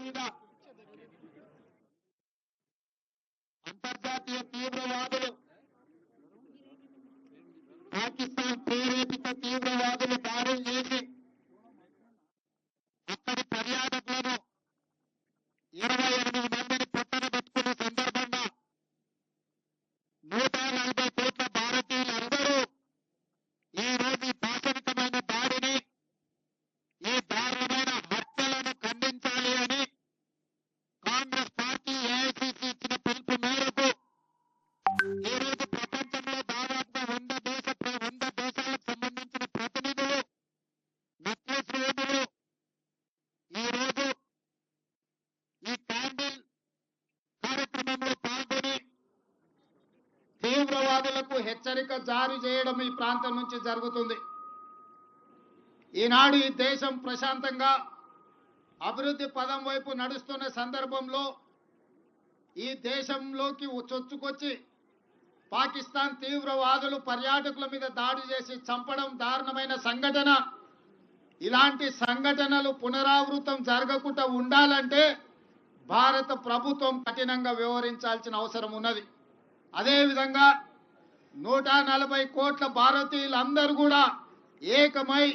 మీద అంతర్జాతీయ తీవ్రవాదులు పాకిస్తాన్ ప్రేరేపిత తీవ్రవాదులు దాడులు చేసి అక్కడి పర్యాటకులను 28 మందిని పొట్టన పెట్టుకున్న సందర్భంగా 140 కోట్ల భారతీయులందరూ ఈ రోజు ఈ పాశవికమైన దాడిని, ఈ దారుణమైన హత్యలను ఖండించాలి అని కాంగ్రెస్ పార్టీ ఏఐసిసి ఇచ్చిన పిలుపు మేరకు ఈ రోజు ప్రపంచంలో దాదాపుగా 100 దేశాలకు సంబంధించిన ప్రతినిధులు నెక్లెస్ రోడ్డులు ఈ రోజు ఈ క్యాండిల్ కార్యక్రమంలో పాల్గొని తీవ్రవాదులకు హెచ్చరిక జారీ చేయడం ఈ ప్రాంతం నుంచి జరుగుతుంది. ఈనాడు ఈ దేశం ప్రశాంతంగా అభివృద్ధి పదం వైపు నడుస్తున్న సందర్భంలో ఈ దేశంలోకి చొచ్చుకొచ్చి పాకిస్తాన్ తీవ్రవాదులు పర్యాటకుల మీద దాడి చేసి చంపడం దారుణమైన సంఘటన. ఇలాంటి సంఘటనలు పునరావృతం జరగకుండా ఉండాలంటే భారత ప్రభుత్వం కఠినంగా వ్యవహరించాల్సిన అవసరం ఉన్నది. అదేవిధంగా 140 కోట్ల భారతీయులందరూ కూడా ఏకమై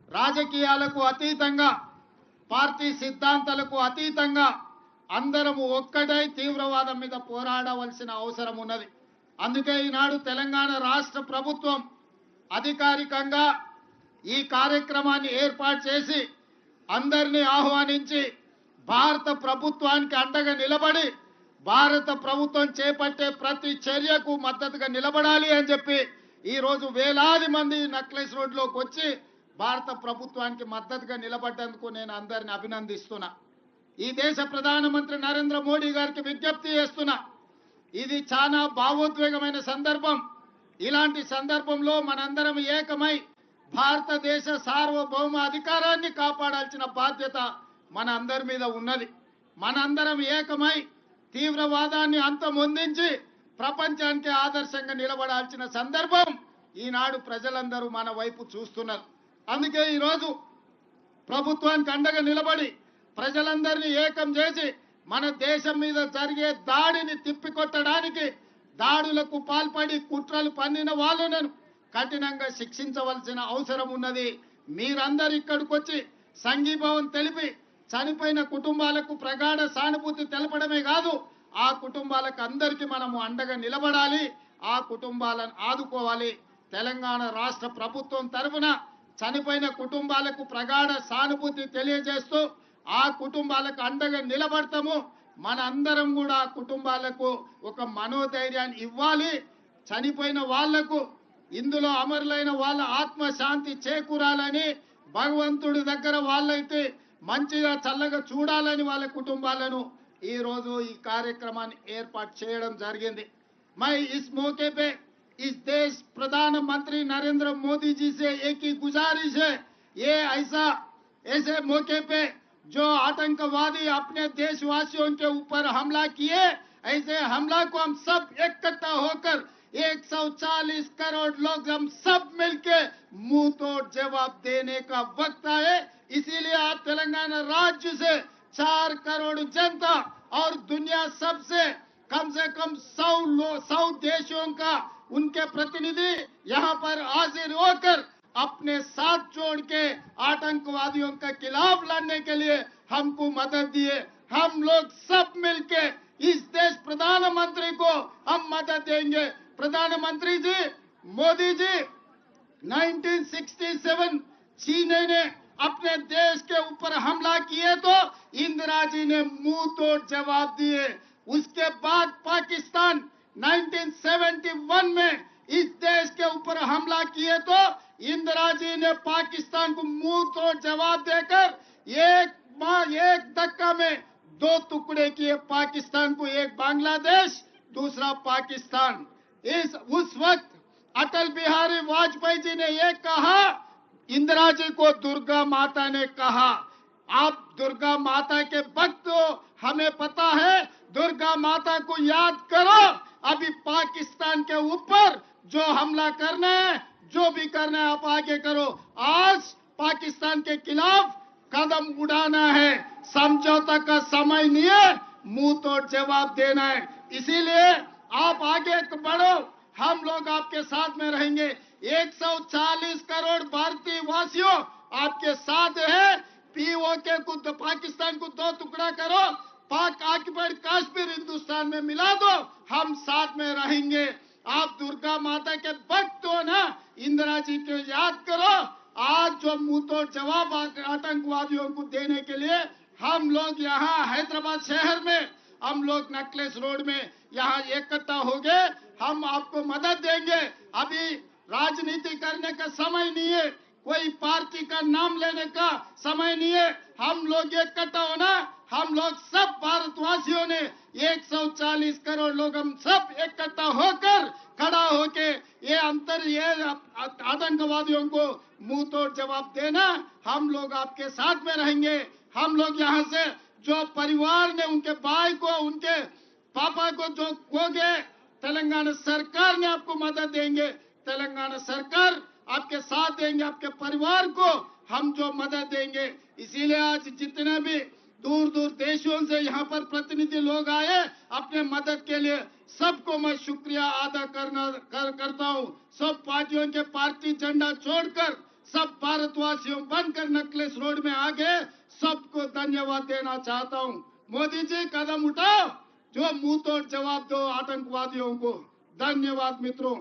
రాజకీయాలకు అతీతంగా, పార్టీ సిద్ధాంతాలకు అతీతంగా అందరము ఒక్కటై తీవ్రవాదం మీద పోరాడవలసిన అవసరం ఉన్నది. అందుకే ఈనాడు తెలంగాణ రాష్ట్ర ప్రభుత్వం అధికారికంగా ఈ కార్యక్రమాన్ని ఏర్పాటు చేసి అందరినీ ఆహ్వానించి భారత ప్రభుత్వానికి అండగా నిలబడి భారత ప్రభుత్వం చేపట్టే ప్రతి చర్యకు మద్దతుగా నిలబడాలి అని చెప్పి ఈ రోజు వేలాది మంది నక్లెస్ రోడ్లోకి వచ్చి భారత ప్రభుత్వానికి మద్దతుగా నిలబడ్డందుకు నేను అందరిని అభినందిస్తున్నా. ఈ దేశ ప్రధానమంత్రి నరేంద్ర మోడీ గారికి విజ్ఞప్తి చేస్తున్నా. ఇది చాలా భావోద్వేగమైన సందర్భం. ఇలాంటి సందర్భంలో మనందరం ఏకమై భారతదేశ సార్వభౌమ అధికారాన్ని కాపాడాల్సిన బాధ్యత మన అందరి మీద ఉన్నది. మనందరం ఏకమై తీవ్రవాదాన్ని అంతమొందించి ప్రపంచానికి ఆదర్శంగా నిలబడాల్సిన సందర్భం ఈనాడు ప్రజలందరూ మన వైపు చూస్తున్నారు. అందుకే ఈరోజు ప్రభుత్వానికి అండగా నిలబడి ప్రజలందరినీ ఏకం చేసి మన దేశం మీద జరిగే దాడిని తిప్పికొట్టడానికి, దాడులకు పాల్పడి కుట్రలు పన్నిన వాళ్ళను కఠినంగా శిక్షించవలసిన అవసరం ఉన్నది. మీరందరూ ఇక్కడికి వచ్చి సంఘీభావం తెలిపి చనిపోయిన కుటుంబాలకు ప్రగాఢ సానుభూతి తెలపడమే కాదు, ఆ కుటుంబాలకు అందరికీ మనము అండగా నిలబడాలి, ఆ కుటుంబాలను ఆదుకోవాలి. తెలంగాణ రాష్ట్ర ప్రభుత్వం తరఫున చనిపోయిన కుటుంబాలకు ప్రగాఢ సానుభూతి తెలియజేస్తూ ఆ కుటుంబాలకు అండగా నిలబడతాము. మన అందరం కూడా ఆ కుటుంబాలకు ఒక మనోధైర్యాన్ని ఇవ్వాలి. చనిపోయిన వాళ్లకు, ఇందులో అమరులైన వాళ్ళ ఆత్మశాంతి చేకూరాలని భగవంతుడి దగ్గర వాళ్ళైతే మంచిగా చల్లగా చూడాలని వాళ్ళ కుటుంబాలను ఈ రోజు ఈ కార్యక్రమాన్ని ఏర్పాటు చేయడం జరిగింది. मैं इस मौके पे इस देश प्रधानमंत्री नरेंद्र मोदी जी से एक ही गुजारिश है, ये ऐसे मौके पे जो आतंकवादी अपने देशवासियों के ऊपर हमला किए, ऐसे हमला को हम सब इकट्ठा होकर 140 करोड़ लोग हम सब मिलके मुंह तोड़ जवाब देने का वक्त आए। इसीलिए आज तेलंगाना राज्य से 4 करोड़ जनता और दुनिया सबसे कम 100 देशों का उनके प्रतिनिधि यहाँ पर हाजिर होकर अपने साथ जोड़ के आतंकवादियों के खिलाफ लड़ने के लिए हमको मदद दिए। हम लोग सब मिलके इस देश प्रधानमंत्री को हम मदद देंगे। प्रधानमंत्री जी मोदी जी 1967 चीन ने अपने देश के ऊपर हमला किए तो इंदिरा जी ने मुंह तोड़ जवाब दिए। उसके बाद पाकिस्तान 1971 में इस देश के ऊपर हमला किए तो इंदिरा जी ने पाकिस्तान को मुंह तोड़ जवाब देकर एक धक्का में 2 टुकड़े किए पाकिस्तान को, एक बांग्लादेश दूसरा पाकिस्तान। उस वक्त अटल बिहारी वाजपेयी जी ने ये कहा, इंदिरा जी को दुर्गा माता ने कहा, आप दुर्गा माता के भक्त हो, हमें पता है, दुर्गा माता को याद करो। अभी पाकिस्तान के ऊपर जो हमला करना है, जो भी करना है आप आगे करो। आज पाकिस्तान के खिलाफ कदम उड़ाना है, समझौता का समय नहीं है, मुंह तोड़ जवाब देना है। इसीलिए आप आगे बढ़ो, हम लोग आपके साथ में रहेंगे। 140 करोड़ भारतीय वासियों आपके साथ है। पीओके को पाकिस्तान को दो टुकड़ा करो, पाक ऑक्युपाइड कश्मीर हिंदुस्तान में मिला दो, हम साथ में रहेंगे। आप दुर्गा माता के भक्त हो ना, इंदिरा जी को याद करो। आज जो मुंह तोड़ जवाब आतंकवादियों को देने के लिए हम लोग यहाँ हैदराबाद शहर में, हम लोग नेकलेस रोड में यहाँ इकट्ठा हो गए। हम आपको मदद देंगे। अभी राजनीति करने का समय नहीं है, कोई पार्टी का नाम लेने का समय नहीं है। हम लोग इकट्ठा होना, हम लोग सब भारतवासियों ने 140 करोड़ लोग हम सब इकट्ठा होकर खड़ा होके ये आतंकवादियों को मुंह तोड़ जवाब देना। हम लोग आपके साथ में रहेंगे। हम लोग यहाँ से जो परिवार ने उनके भाई को, उनके पापा को जो खो गए, तेलंगाना सरकार ने आपको मदद देंगे। तेलंगाना सरकार आपके साथ देंगे, आपके परिवार को हम जो मदद देंगे। इसीलिए आज जितने भी दूर दूर देशों से यहाँ पर प्रतिनिधि लोग आए अपने मदद के लिए, सबको मैं शुक्रिया अदा करता हूँ। सब पार्टियों के पार्टी झंडा छोड़कर सब भारतवासियों बनकर नेकलेस रोड में आ गए, सबको धन्यवाद देना चाहता हूँ। मोदी जी कदम उठाओ, जो मुंह तोड़ जवाब दो आतंकवादियों को। धन्यवाद मित्रों।